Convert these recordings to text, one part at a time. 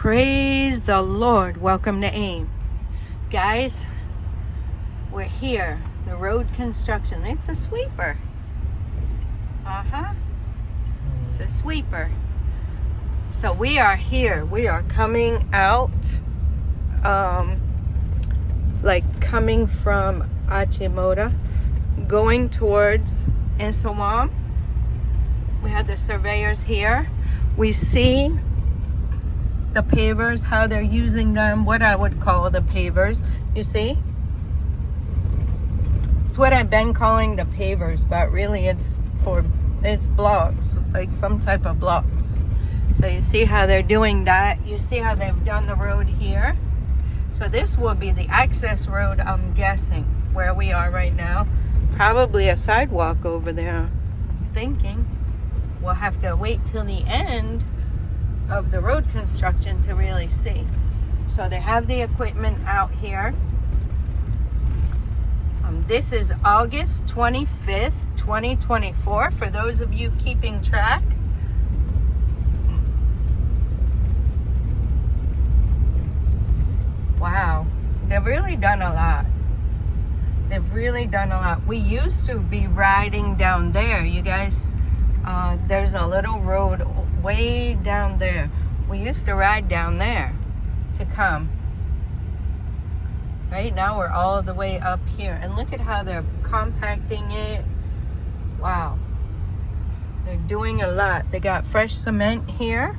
Praise the Lord. Welcome to AIM. Guys, we're here. The road construction. It's a sweeper. It's a sweeper. So we are here. We are coming out, like coming from Achimota, going towards Insawam. We have the surveyors here. We see the pavers, how they're using them, what I would call the pavers. You see? It's what I've been calling the pavers, but really it's blocks, like some type of blocks. So you see how they're doing that. You see how they've done the road here. So this will be the access road, I'm guessing, where we are right now. Probably a sidewalk over there, I'm thinking. We'll have to wait till the end of the road construction to really see. So they have the equipment out here. This is August 25th, 2024, for those of you keeping track. Wow, they've really done a lot. They've really done a lot. We used to be riding down there, you guys. There's a little road way down there. We used to ride down there to come. Right now we're all the way up here. And look at how they're compacting it. Wow. They're doing a lot. They got fresh cement here.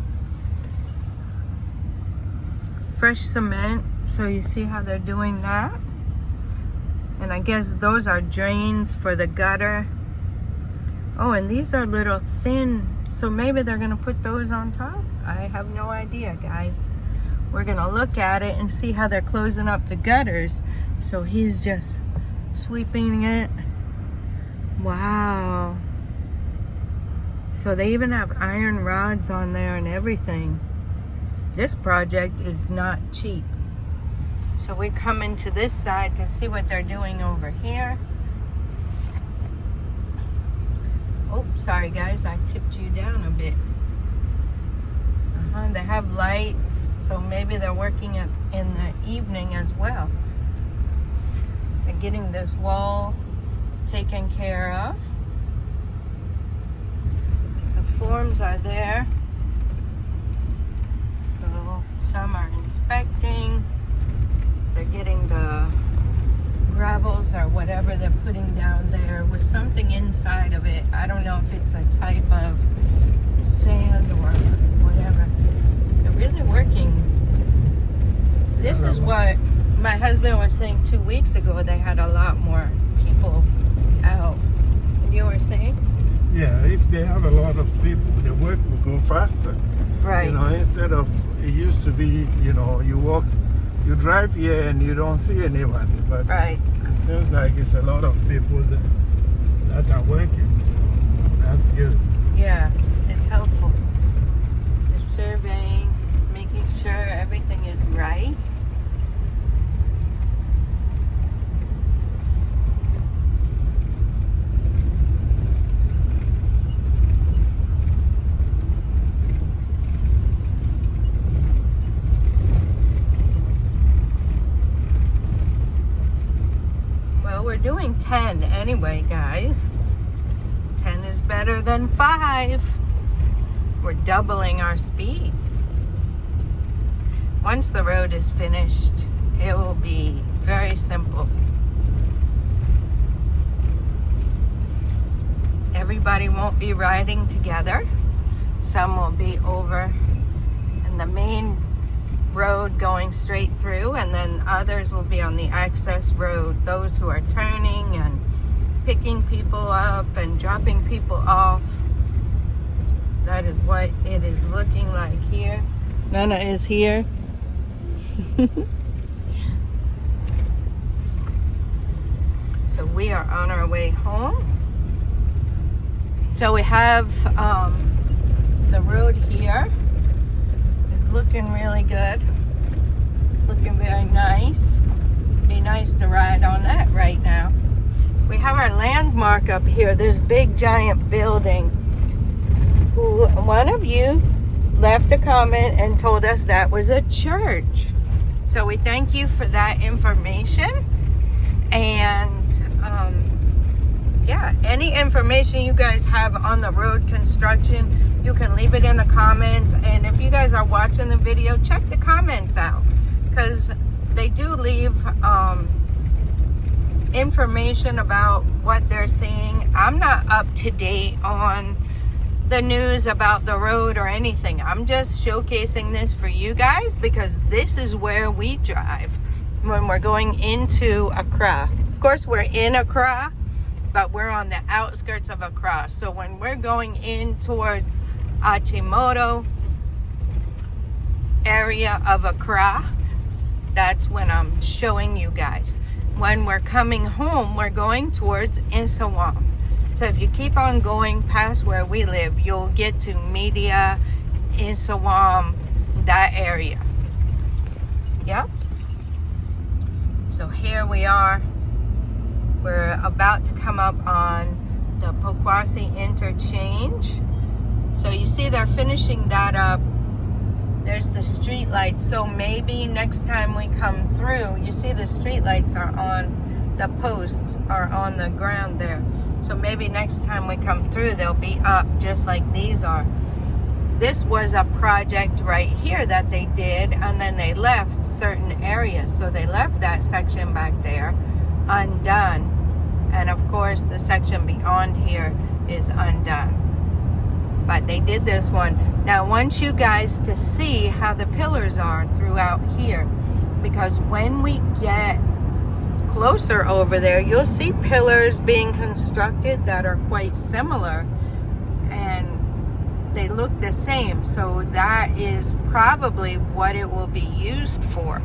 Fresh cement. So you see how they're doing that? And I guess those are drains for the gutter. Oh, and these are little thin, so maybe they're gonna put those on top? I have no idea, guys. We're gonna look at it and see how they're closing up the gutters. So he's just sweeping it. Wow. So they even have iron rods on there and everything. This project is not cheap. So we're coming to this side to see what they're doing over here. Oh, sorry guys, I tipped you down a bit. They have lights, so maybe they're working in the evening as well. They're getting this wall taken care of. The forms are there. So some are inspecting. They're getting the gravels or whatever they're putting down there with something inside of it. I don't know if it's a type of sand or whatever. They're really working. This is what my husband was saying 2 weeks ago. They had a lot more people out. You were saying? Yeah, if they have a lot of people, the work will go faster. Right. You know, instead of, it used to be, you know, you drive here and you don't see anybody, but right. It seems like it's a lot of people that are working, so that's good. Yeah, it's helpful. They're surveying, making sure everything is right. We're doing 10 anyway, guys. 10 is better than 5. We're doubling our speed. Once the road is finished, it will be very simple. Everybody won't be riding together. Some will be over in the main road going straight through, and then others will be on the access road, those who are turning and picking people up and dropping people off. That is what it is looking like here. Nana is here. So we are on our way home. So we have the road here. Looking really good. It's looking very nice. Be nice to ride on that right now. We have our landmark up here, this big giant building. One of you left a comment and told us that was a church. So we thank you for that information. And yeah, any information you guys have on the road construction, you can leave it in the comments. And if you guys are watching the video, check the comments out, because they do leave information about what they're seeing. I'm not up to date on the news about the road or anything. I'm just showcasing this for you guys, because this is where we drive when we're going into Accra. Of course, we're in Accra, but we're on the outskirts of Accra. So when we're going in towards Achimota area of Accra, that's when I'm showing you guys. When we're coming home, we're going towards Isawam. So if you keep on going past where we live, you'll get to Media, Isawam, that area. Yep. So here we are. We're about to come up on the Pokwasi interchange. So you see they're finishing that up. There's the street lights. So maybe next time we come through, you see the street lights are on, the posts are on the ground there. So maybe next time we come through, they'll be up just like these are. This was a project right here that they did, and then they left certain areas. So they left that section back there undone. And of course, the section beyond here is undone. But they did this one. Now, I want you guys to see how the pillars are throughout here, because when we get closer over there, you'll see pillars being constructed that are quite similar, and they look the same. So that is probably what it will be used for.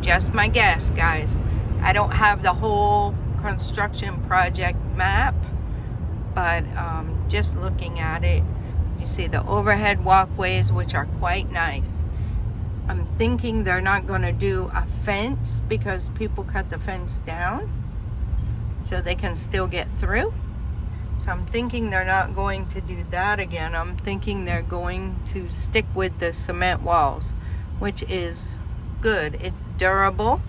Just my guess, guys. I don't have the whole construction project map, but just looking at it, you see the overhead walkways, which are quite nice. I'm thinking they're not going to do a fence, because people cut the fence down so they can still get through. So I'm thinking they're not going to do that again. I'm thinking they're going to stick with the cement walls, which is good. It's durable.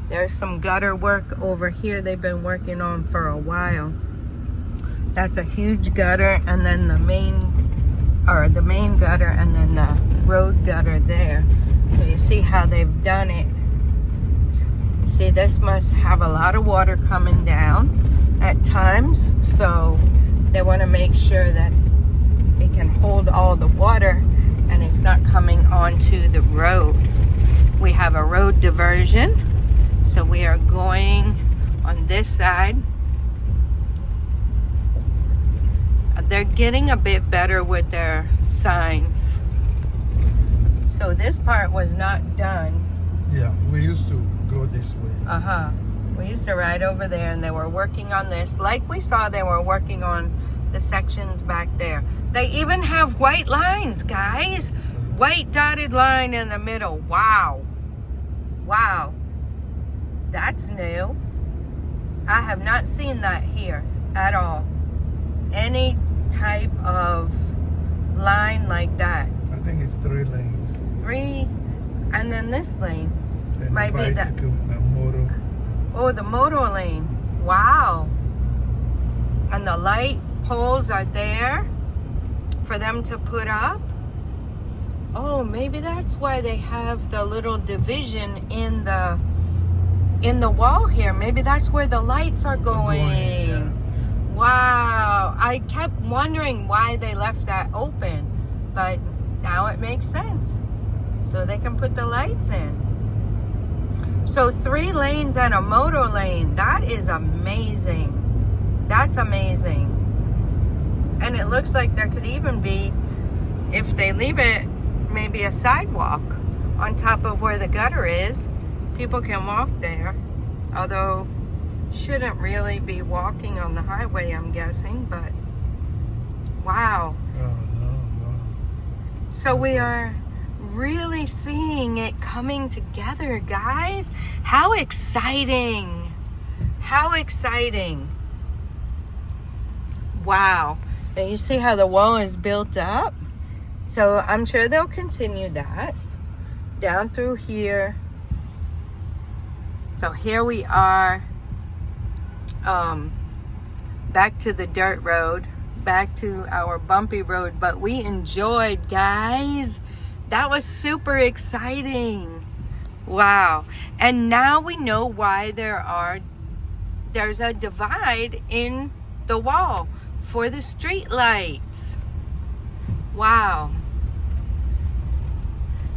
There's some gutter work over here they've been working on for a while. That's a huge gutter, and then the main gutter, and then the road gutter there. So you see how they've done it. See, this must have a lot of water coming down at times. So they want to make sure that it can hold all the water and it's not coming onto the road. We have a road diversion. So we are going on this side. They're getting a bit better with their signs. So this part was not done. Yeah, we used to go this way. We used to ride over there, and they were working on this. Like we saw, they were working on the sections back there. They even have white lines, guys. White dotted line in the middle. Wow. Wow. That's new. I have not seen that here at all. Any type of line like that. I think it's 3 lanes. 3, and then this lane. And Might be that. Motor. Oh, the motor lane. Wow. And the light poles are there for them to put up. Oh, maybe that's why they have the little division in the wall here. Maybe that's where the lights are going. Yeah. Wow. I kept wondering why they left that open, but now it makes sense. So they can put the lights in. So 3 lanes and a motor lane. That is amazing. That's amazing. And it looks like there could even be, if they leave it, maybe a sidewalk on top of where the gutter is. People can walk there. Although, shouldn't really be walking on the highway, I'm guessing. But, wow. Oh, no. So we are really seeing it coming together, guys. How exciting. How exciting. Wow. And you see how the wall is built up? So I'm sure they'll continue that down through here. So here we are, back to the dirt road, back to our bumpy road, but we enjoyed, guys. That was super exciting. Wow. And now we know why there's a divide in the wall for the street lights. Wow.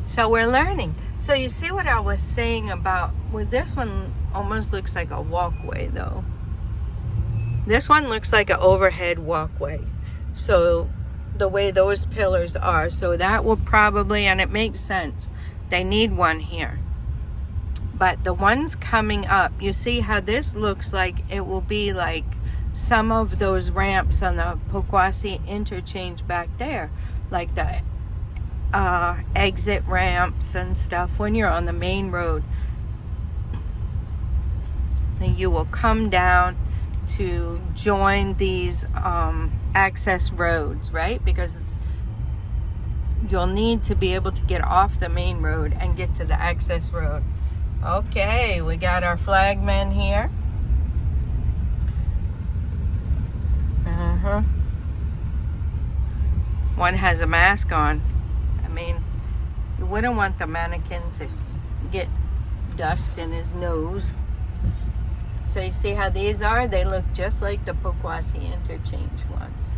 So we're learning. So you see what I was saying about, well, this one almost looks like a walkway though. This one looks like an overhead walkway. So the way those pillars are, so that will probably, and it makes sense, they need one here. But the ones coming up, you see how this looks like it will be like some of those ramps on the Poquassee interchange back there, like the exit ramps and stuff when you're on the main road. Then you will come down to join these access roads, right? Because you'll need to be able to get off the main road and get to the access road. Okay, we got our flagmen here. One has a mask on. I mean, you wouldn't want the mannequin to get dust in his nose. So you see how these are? They look just like the Poquassee interchange ones.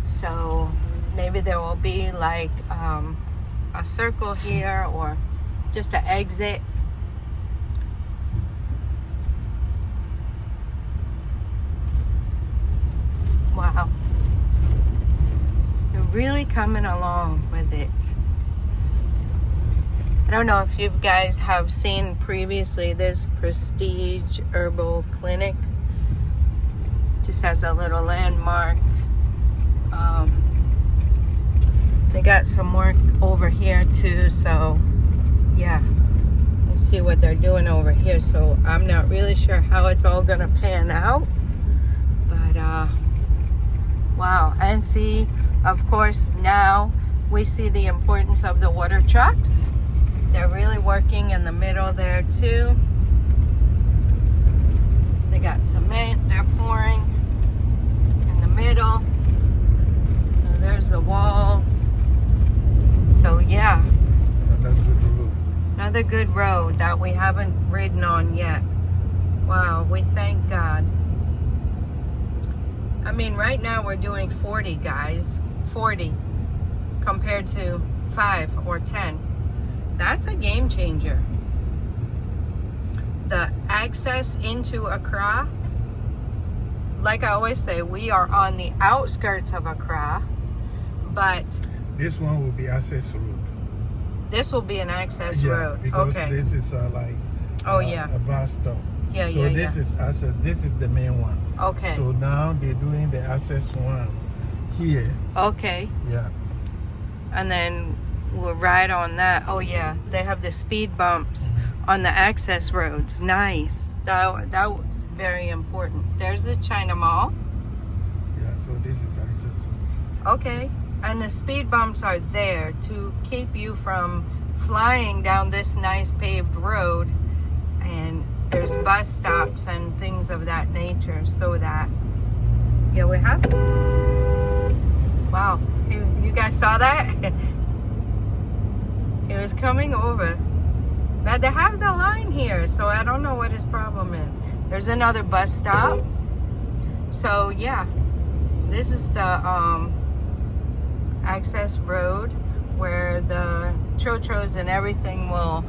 So maybe there will be like a circle here or just an exit. Wow. You're really coming along with it. I don't know if you guys have seen previously this Prestige Herbal Clinic. Just has a little landmark. They got some work over here too, so yeah. Let's see what they're doing over here. So I'm not really sure how it's all gonna pan out. But wow. And see, of course, now we see the importance of the water trucks. They're really working in the middle there too. They got cement they're pouring in the middle. And there's the walls. So yeah. Another good road that we haven't ridden on yet. Wow, we thank God. I mean, right now we're doing 40, guys. 40 compared to 5 or 10. That's a game changer. The access into Accra, like I always say, we are on the outskirts of Accra, but this one will be access road. This will be an access road. Because okay. This is a bus stop. Yeah, so this is access. This is the main one. Okay. So now they're doing the access one here. Okay. Yeah. And then we'll ride on that. Oh yeah, they have the speed bumps on the access roads. Nice. That was very important. There's the China Mall. Yeah, so this is access road. Okay. And the speed bumps are there to keep you from flying down this nice paved road. And there's bus stops and things of that nature so that, yeah, we have. Wow. You guys saw that? He was coming over. But they have the line here, so I don't know what his problem is. There's another bus stop. So yeah, this is the access road where the chotros and everything will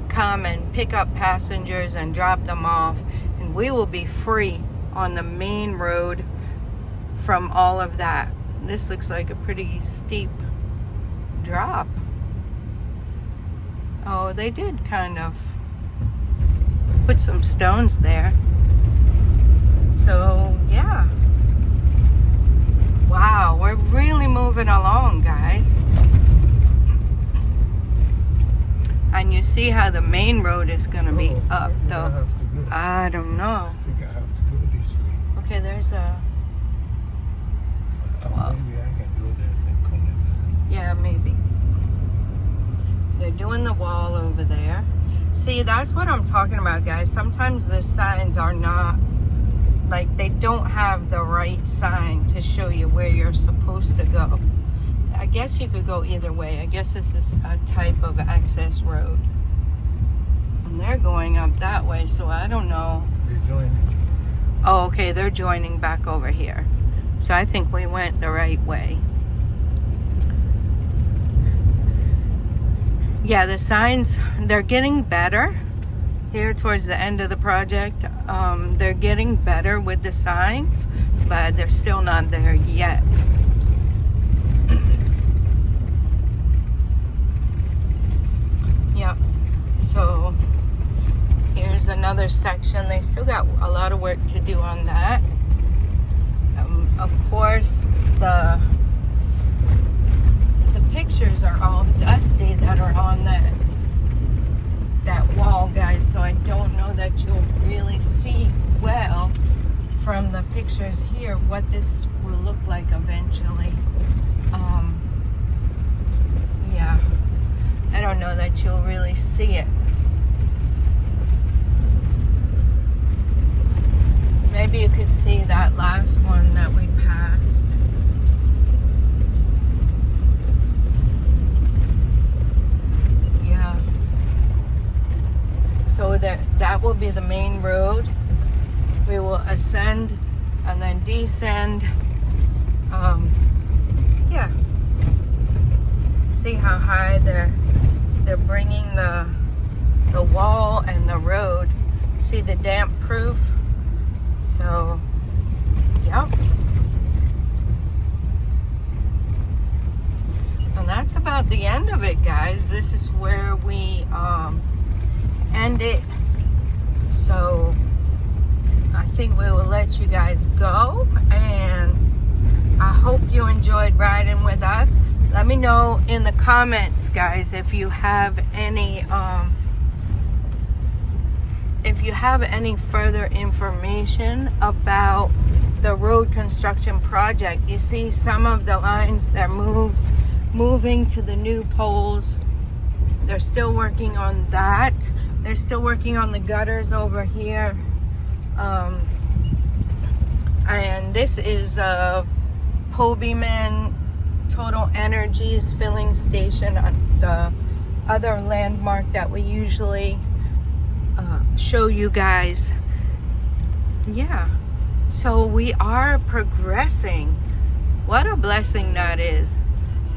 come and pick up passengers and drop them off, and we will be free on the main road from all of that. This looks like a pretty steep drop. Oh, they did kind of put some stones there. So yeah. Wow, we're really moving along, guys. And you see how the main road is going to be up, though. I don't know. I think I have to go this way. Okay, there's a... wall. Maybe I can do that and connect. Yeah, maybe. They're doing the wall over there. See, that's what I'm talking about, guys. Sometimes the signs are not, like, they don't have the right sign to show you where you're supposed to go. I guess you could go either way. I guess this is a type of access road. And they're going up that way, so I don't know. They're joining. Oh, okay, they're joining back over here. So I think we went the right way. Yeah, the signs, they're getting better here towards the end of the project. They're getting better with the signs, but they're still not there yet. Yep. So here's another section. They still got a lot of work to do on that. Of course, the pictures are all dusty that are on that wall, guys, so I don't know that you'll really see well from the pictures here what this will look like eventually. Yeah, I don't know that you'll really see it. Maybe you could see that last one that we passed. Yeah. So that will be the main road. We will ascend and then descend. Yeah. See how high they're bringing the wall and the road. See the damp proof? So, yep. And that's about the end of it, guys. This is where we end it. So, I think we will let you guys go. And I hope you enjoyed riding with us. Let me know in the comments, guys, if you have any further information about the road construction project. You see some of the lines, they're moving to the new poles. They're still working on that. They're still working on the gutters over here. And this is Pobyman Total Energies filling station, the other landmark that we usually show you guys. Yeah, so we are progressing. What a blessing that is.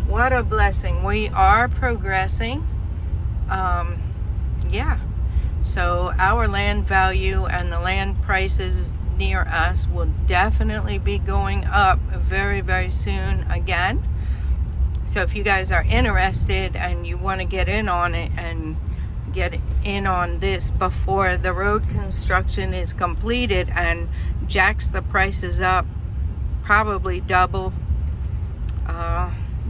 What a blessing. We are progressing. Yeah, so our land value and the land prices near us will definitely be going up very, very soon again. So if you guys are interested and you want to get in on it and get in on this before the road construction is completed and jacks the prices up probably double,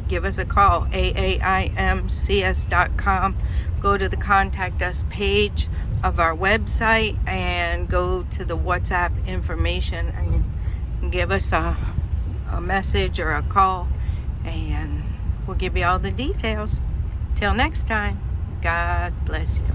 give us a call. AAIMCS.com. Go to the contact us page of our website and go to the WhatsApp information and give us a message or a call, and we'll give you all the details. Till next time, God bless you.